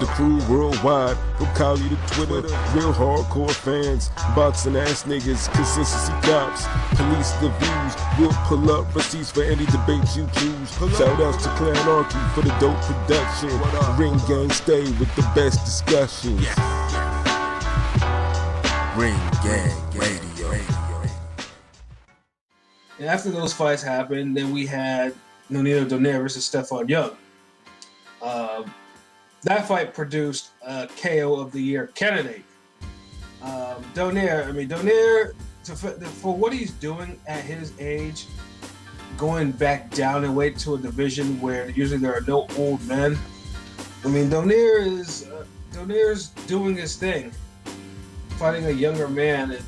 The crew worldwide, from Cali to Twitter, real hardcore fans, boxing ass niggas, consistency cops, police the views, we'll pull up receipts for any debate you choose. Shout outs to Clan Archie for the dope production. Ring gang stay with the best discussions. Ring Gang Radio. And after those fights happened, then we had Nonito Donaire versus Stephon Young. That fight produced a KO of the Year candidate. Donaire, for what he's doing at his age, going back down in weight to a division where usually there are no old men. I mean, Donaire's doing his thing, fighting a younger man, and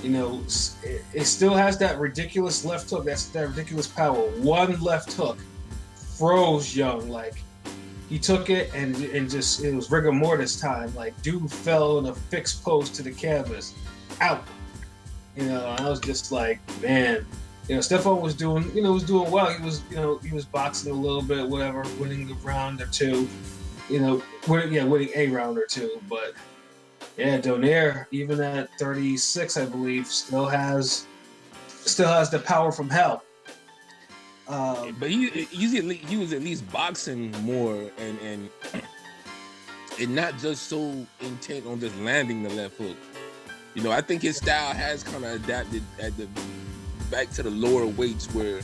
it still has that ridiculous left hook. That's that ridiculous power. One left hook froze Young. Like, he took it and just, it was rigor mortis time. Like, dude fell in a fixed pose to the canvas, out. And I was just like, man. Stephon was doing well. He was boxing a little bit, whatever, winning a round or two. Winning a round or two. But yeah, Donaire, even at 36, I believe, still has the power from hell. But he was at least boxing more and not just so intent on just landing the left hook. I think his style has kind of adapted back to the lower weights where,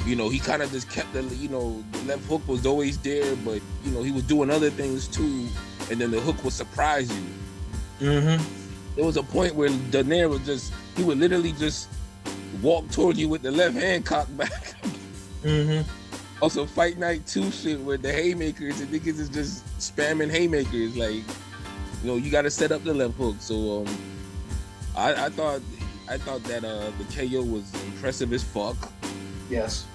he kind of just kept the left hook was always there, but, he was doing other things too, and then the hook would surprise you. Mm-hmm. There was a point where Donaire would literally just walk toward you with the left hand cocked back. Mm-hmm. Also, Fight Night 2 shit where the haymakers and niggas is just spamming haymakers. Like, you got to set up the left hook. So, I thought that the KO was impressive as fuck. Yes.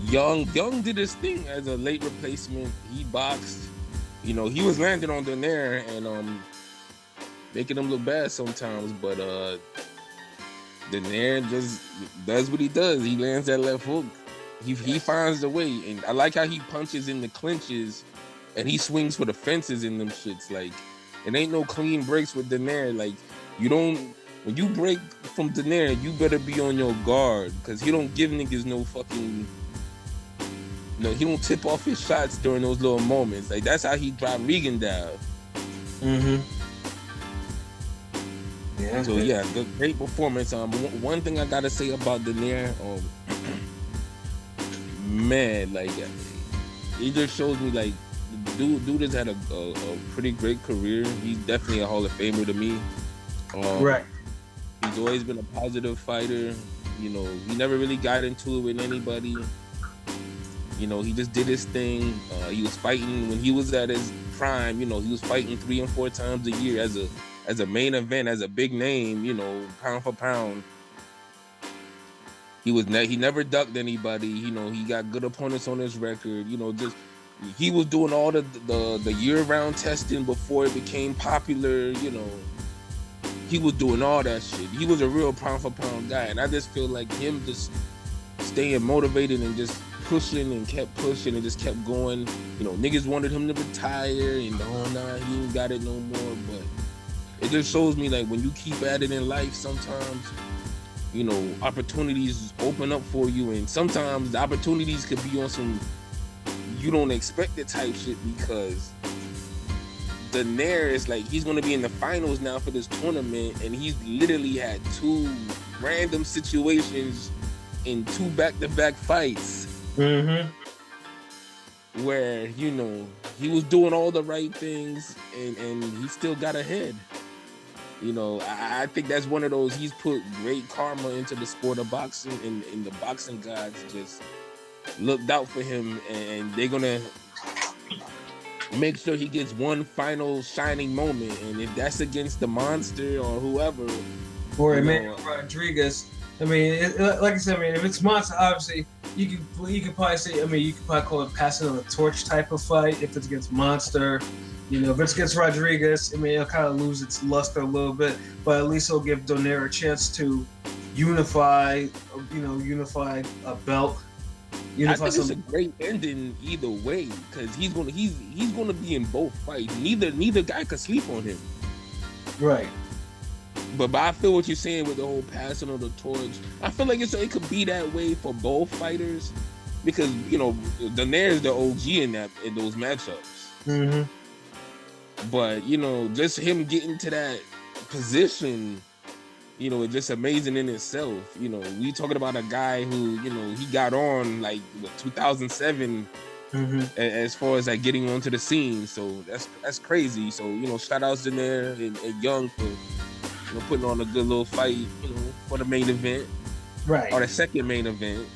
Young did his thing as a late replacement. He boxed. He was landing on Donaire and making him look bad sometimes, but Donaire just does what he does. He lands that left hook. He finds the way, and I like how he punches in the clinches, and he swings for the fences in them shits. Like, it ain't no clean breaks with Donaire. Like, when you break from Donaire, you better be on your guard, because he don't give niggas no fucking. He don't tip off his shots during those little moments. Like, that's how he dropped Regan down. Mm-hmm. Yeah. So yeah, great performance. One thing I gotta say about Donaire, man, like, it just shows me like dude has had a pretty great career. He's definitely a Hall of Famer to me. Right. He's always been a positive fighter. He never really got into it with anybody. He just did his thing. He was fighting when he was at his prime. He was fighting 3 and 4 times a year as a main event, as a big name, pound for pound. He never ducked anybody. He got good opponents on his record. He was doing all the year-round testing before it became popular. He was doing all that shit. He was a real pound for pound guy, and I just feel like him just staying motivated and just pushing and kept pushing and just kept going. Niggas wanted him to retire and he ain't got it no more, but it just shows me like when you keep at it in life, sometimes opportunities open up for you, and sometimes the opportunities could be on some you don't expect it type shit, because Donaire is like, he's going to be in the finals now for this tournament, and he's literally had 2 random situations in 2 back-to-back fights. Mm-hmm. Where, he was doing all the right things and he still got ahead. I think that's one of those, he's put great karma into the sport of boxing, and the boxing gods just looked out for him, and they're going to make sure he gets one final shining moment. And if that's against the monster or whoever. Or Emmanuel Rodriguez. I mean, like I said, if it's monster, obviously, you could probably say, you could probably call it passing on the torch type of fight if it's against monster. If it's against Rodriguez, it'll kind of lose its luster a little bit, but at least it'll give Donaire a chance to unify a belt. I think it's a great ending either way because he's gonna be in both fights. Neither guy could sleep on him. Right. But I feel what you're saying with the whole passing of the torch. I feel like it could be that way for both fighters because Daenerys the OG in those matchups. Mm-hmm. But just him getting to that position, it's just amazing in itself. We talking about a guy who he got on like 2007 as far as like getting onto the scene. So that's crazy. So shout outs in there and Young for putting on a good little fight, for the main event. Right. Or the second main event.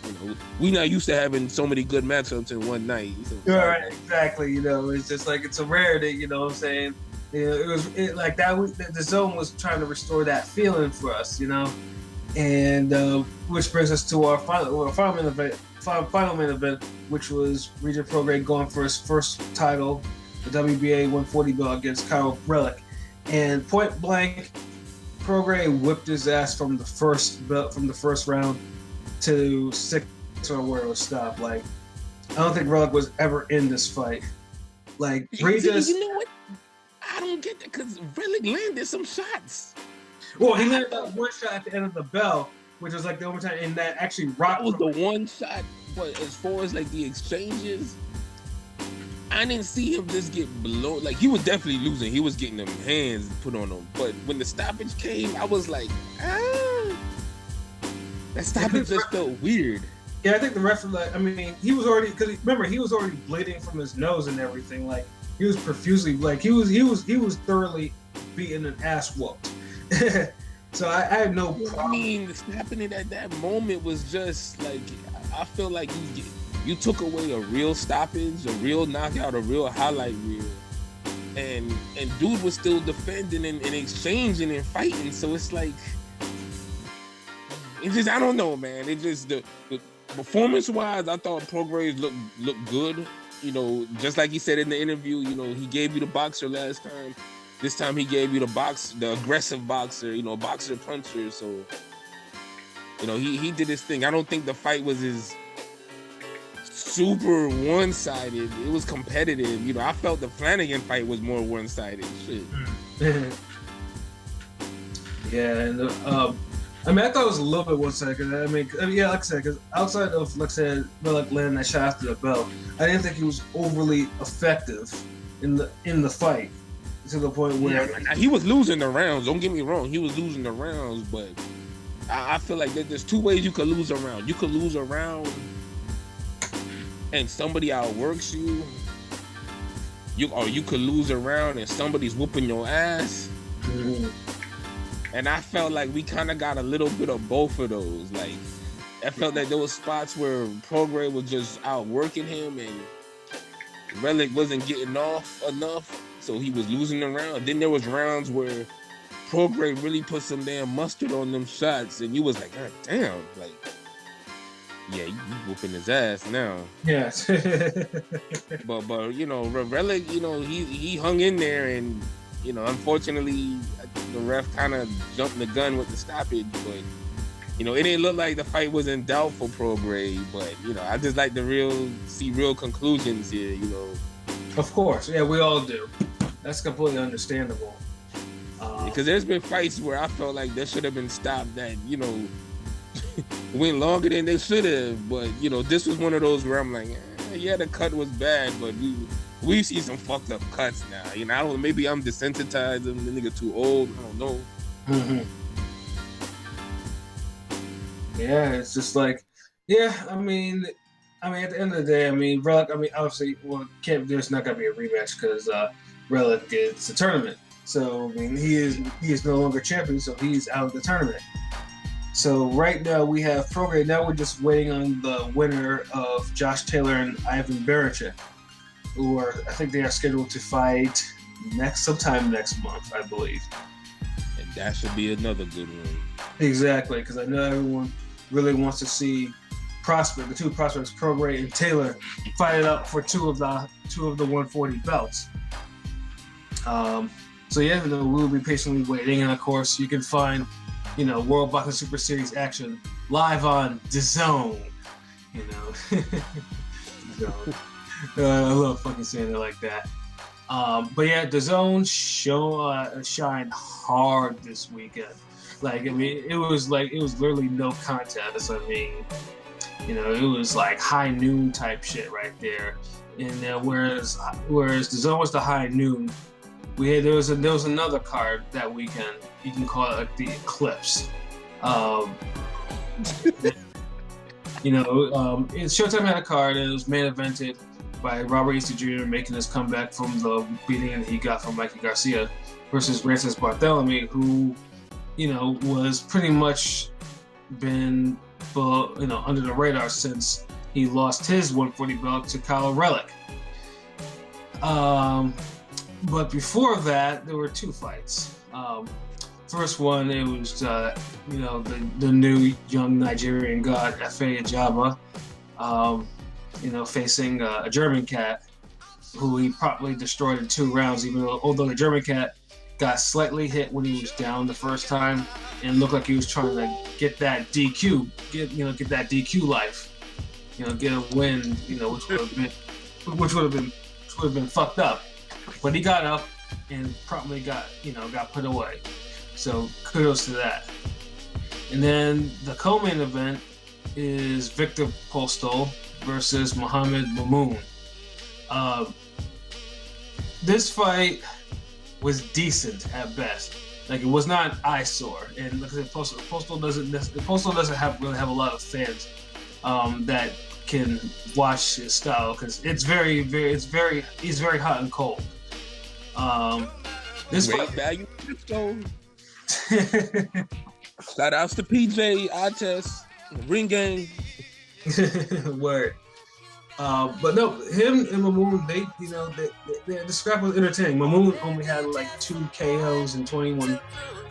We not used to having so many good matchups in one night. So, right, exactly. It's just like it's a rarity, you know what I'm saying? It was like that the zone was trying to restore that feeling for us, And which brings us to our final main event, which was Region Prograde going for his first title, the WBA 140 belt against Kyle Relic. And point blank, Prograde whipped his ass from the first round to 6 or where it was stopped. Like, I don't think Relic was ever in this fight. Like, Regis. You know what? I don't get that because Relic landed some shots. Well, he landed that one shot at the end of the bell, which was like the only time, and that actually rocked. That was the one shot, but as far as like the exchanges, I didn't see him just get blown. Like, he was definitely losing. He was getting them hands put on him. But when the stoppage came, I was like, that stoppage just felt weird. Yeah, I think the ref, he was already, because remember, he was already bleeding from his nose and everything. Like, he was profusely, like, he was thoroughly beaten and ass whooped. So I had no problem. I mean, happening at that moment was just like, I feel like you took away a real stoppage, a real knockout, a real highlight reel, and dude was still defending and exchanging and fighting. So it's like, it just, I don't know, man. It just, the performance-wise, I thought Prograde looked good. Just like he said in the interview, he gave you the boxer last time. This time he gave you the aggressive boxer, boxer puncher. So, he did his thing. I don't think the fight was as super one-sided. It was competitive. I felt the Flanagan fight was more one-sided. Shit. Yeah, and I thought it was a little bit one-sided. Like I said, because outside of, like I said, Relic landing that shot after the bell, I didn't think he was overly effective in the fight to the point where he was losing the rounds. Don't get me wrong, he was losing the rounds, but I feel like there's two ways you could lose a round. You could lose a round and somebody outworks you. Or you could lose a round and somebody's whooping your ass. Mm-hmm. And I felt like we kind of got a little bit of both of those. Like, I felt that there was spots where Prograde was just outworking him and Relic wasn't getting off enough, so he was losing the round. Then there was rounds where Prograde really put some damn mustard on them shots, and you was like, God damn, like, yeah, you whooping his ass now. Yes. but Relic, he hung in there, and unfortunately, the ref kind of jumped the gun with the stoppage, but it didn't look like the fight was in doubt for Prograde, but I just like to see real conclusions here, Of course, yeah, we all do. That's completely understandable. Because there's been fights where I felt like they should have been stopped that went longer than they should have, but this was one of those where I'm like, yeah, the cut was bad, but we see some fucked up cuts now. I don't know, maybe I'm desensitized, the nigga too old, I don't know. Mm-hmm. Yeah, it's just like, yeah, I mean, at the end of the day, Relic, obviously, there's not gonna be a rematch because Relic is a tournament. So he is no longer champion, so he's out of the tournament. So right now we have Prograde. Now we're just waiting on the winner of Josh Taylor and Ivan Baranchyk, who I think they are scheduled to fight sometime next month, I believe. And that should be another good one. Exactly, because I know everyone really wants to see the two prospects, Prograde and Taylor, fight it up for two of the 140 belts. So yeah, we'll be patiently waiting, and of course you can find World Boxing Super Series action live on DAZN. you know. So, I love fucking saying it like that. But yeah, the Zone shined hard this weekend. Like, I mean, it was literally no contest. I mean, you know, it was like high noon type shit right there. And whereas the Zone was the high noon, there was another card that weekend. You can call it like the Eclipse. You know, Showtime had a card, and it was main evented by Robert Easter Jr. making his comeback from the beating that he got from Mikey Garcia versus Rances Barthelemy, who, you know, was pretty much been, you know, under the radar since he lost his 140 belt to Kyle Relic. But before that, there were two fights. First one, it was, you know, the new young Nigerian god, Efe Ajaba, you know, facing a German cat who he promptly destroyed in 2 rounds, although the German cat got slightly hit when he was down the first time and looked like he was trying to get that DQ, get that DQ life, you know, get a win, you know, which would have been fucked up. But he got up and promptly got put away. So kudos to that. And then the co-main event is Victor Postol versus Muhammad Mamoun. This fight was decent at best. Like, it was not an eyesore. And like I said, Postol doesn't really have a lot of fans that can watch his style, because he's very hot and cold. This great fight, value stone. Shout outs to PJ, Artes, Ring Gang. Word. But no, him and Mamoun, the scrap was entertaining. Mamoun only had like 2 KOs and 21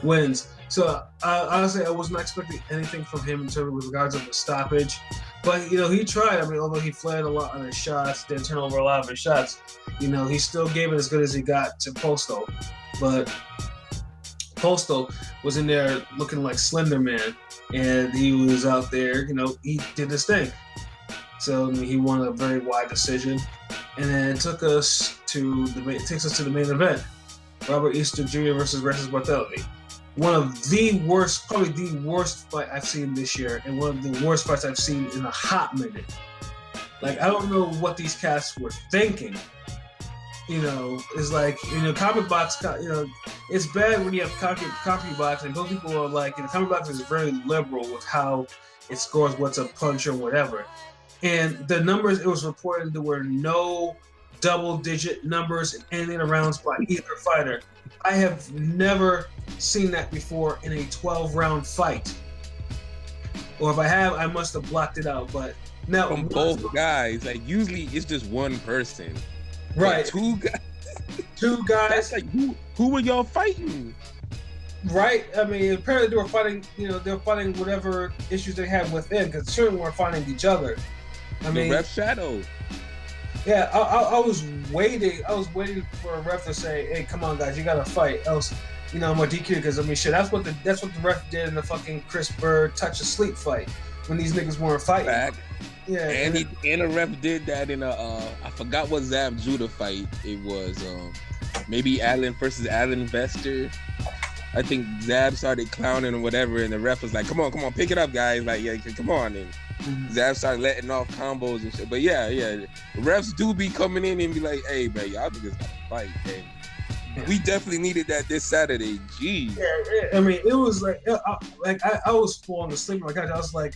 wins. So honestly, I was not expecting anything from him in terms of regards of the stoppage. But, you know, he tried. I mean, although he fled a lot on his shots, didn't turn over a lot of his shots, you know, he still gave it as good as he got to Postol. But Postol was in there looking like Slender Man, and he was out there, you know, he did his thing. So, I mean, he won a very wide decision, and then it takes us to the main event: Robert Easter Jr. versus Rances Barthelemy. One of the worst, probably the worst fight I've seen this year, and one of the worst fights I've seen in a hot minute. Like, I don't know what these cats were thinking. You know, it's like, you know, comic box, you know, it's bad when you have comic box, and those people are like, you know, comic box is very liberal with how it scores what's a punch or whatever. And the numbers, it was reported there were no double-digit numbers in any of the rounds by either fighter. I have never seen that before in a 12-round fight. Or if I have, I must have blocked it out. But now, from both guys, like, usually it's just one person. Right. But 2 guys. 2 guys. That's like, who were y'all fighting? Right. I mean, apparently they were fighting, you know, whatever issues they had within, because certainly weren't fighting each other. I mean, ref shadow. Yeah, I was waiting for a ref to say, "Hey, come on, guys, you gotta fight." Else, you know, I'm gonna DQ, because I mean, shit, that's what the ref did in the fucking Chris Bird touch of sleep fight when these niggas weren't fighting. Back. Yeah, and a ref did that in a I forgot what Zab Judah fight it was. Maybe Allen versus Allen Vester. I think Zab started clowning or whatever, and the ref was like, "Come on, pick it up, guys! Like, yeah, come on!" And Zab started letting off combos and shit. But yeah, the refs do be coming in and be like, "Hey, man, y'all niggas gotta fight, man." We definitely needed that this Saturday. Jeez. Yeah, I mean, it was like I was falling asleep on my couch. I was like,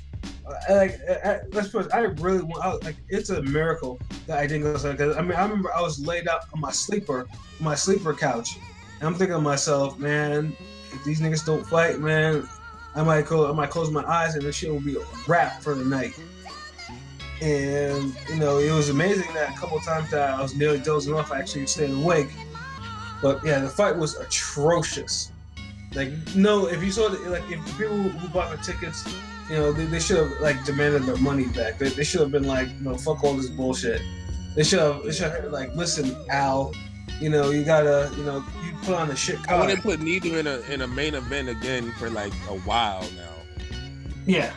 let's put it, I really want. It's a miracle that I didn't go to sleep. Because I mean, I remember I was laid out on my sleeper couch, and I'm thinking to myself, man, if these niggas don't fight, man, I might close my eyes and this shit will be a wrap for the night. And you know, it was amazing that a couple of times that I was nearly dozing off, I actually stayed awake. But yeah, the fight was atrocious. Like, no, if you saw if the people who bought the tickets, you know, they should have like demanded their money back. They should have been like, you know, fuck all this bullshit. They should have like, listen, Al, you know, you gotta, you know, you put on the shit card. I wouldn't put neither in a main event again for like a while now. Yeah.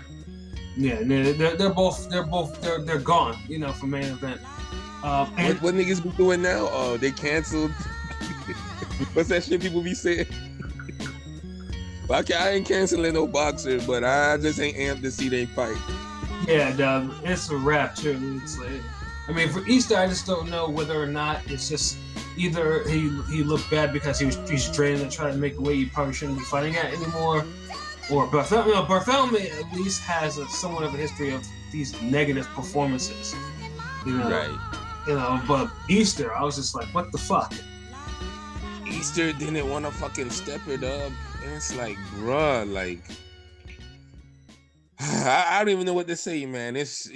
Yeah, they're gone. You know, for main event. And what niggas be doing now? Oh, they canceled. What's that shit people be saying? I ain't canceling no boxer, but I just ain't amped to see they fight. Yeah, dog, it's a wrap too. It's like, I mean, for Easter, I just don't know whether or not it's just either he looked bad because he's training to try to make a weight he probably shouldn't be fighting at anymore, or Barthelemy at least has somewhat of a history of these negative performances. You know, right? You know, but Easter, I was just like, what the fuck? Easter didn't want to fucking step it up. And it's like, bruh, like, I don't even know what to say, man. It's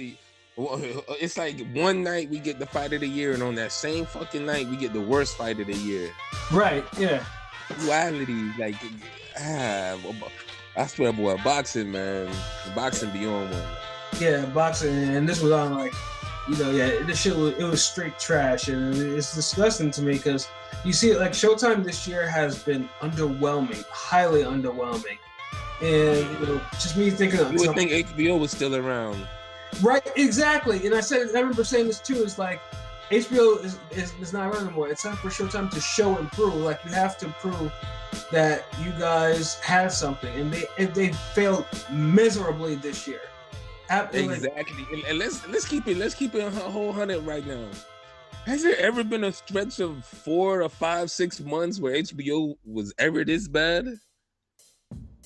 like one night we get the fight of the year, and on that same fucking night we get the worst fight of the year. Right? Yeah. Duality, like, I swear, boy, boxing, man, boxing beyond one. Yeah, boxing, and this was on like, you know, yeah, this shit was straight trash, and it's disgusting to me because you see it like Showtime this year has been underwhelming, highly underwhelming, and you know, just me thinking. You would think HBO was still around, right? Exactly, and I remember saying this too. It's like HBO is not around anymore. It's time for Showtime to show and prove. Like you have to prove that you guys have something, and they failed miserably this year. Exactly, and let's keep it a whole 100 right now. Has there ever been a stretch of 4 or 5, 6 months where HBO was ever this bad?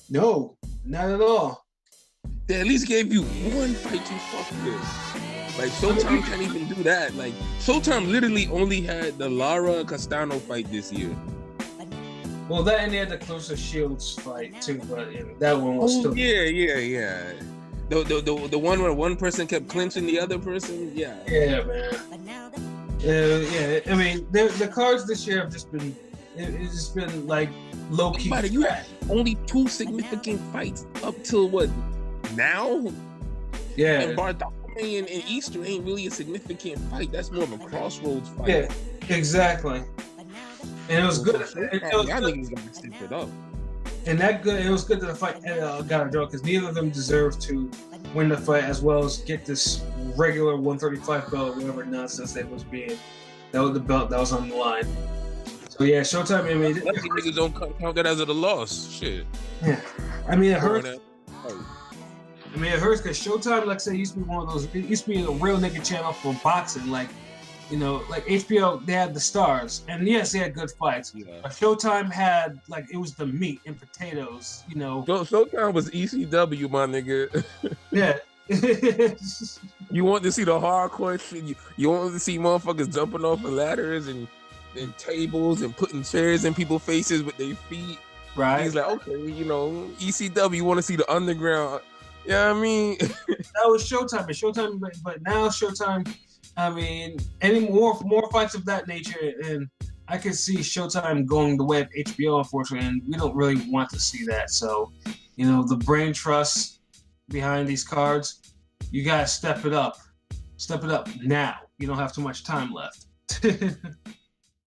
No, not at all. They at least gave you one fight to fuck with. Like Showtime can't even do that. Like Showtime literally only had the Lara Castano fight this year. Well, that and they had the Clarissa Shields fight too, but that one was still. Yeah. The one where one person kept clinching the other person. Yeah. Yeah, man. Yeah. I mean, the cards this year have just been. It's just been like low key. But you had only 2 significant fights up till what now? Yeah. And Barthelemy and Easter ain't really a significant fight. That's more of a crossroads fight. Yeah, exactly. And it was good. Y'all niggas gotta step it up. And it was good that the fight got a draw because neither of them deserved to win the fight as well as get this regular 135 belt or whatever nonsense that was being. That was the belt that was on the line. So yeah, Showtime. I mean, lucky niggas don't count that as a loss. Shit. Yeah, I mean it hurts. I mean it hurts because Showtime, like I said, used to be one of those. It used to be a real nigga channel for boxing, like. You know, like HBO, they had the stars, and yes, they had good fights. Yeah. But Showtime had it was the meat and potatoes. You know, Showtime was ECW, my nigga. Yeah. You want to see the hardcore shit? You want to see motherfuckers jumping off of ladders and tables and putting chairs in people's faces with their feet. Right. He's like, okay, you know, ECW. You want to see the underground? Yeah, I mean, that was Showtime, but now Showtime. I mean, any more fights of that nature, and I could see Showtime going the way of HBO, unfortunately, and we don't really want to see that. So, you know, the brain trust behind these cards, you gotta step it up. Step it up now. You don't have too much time left.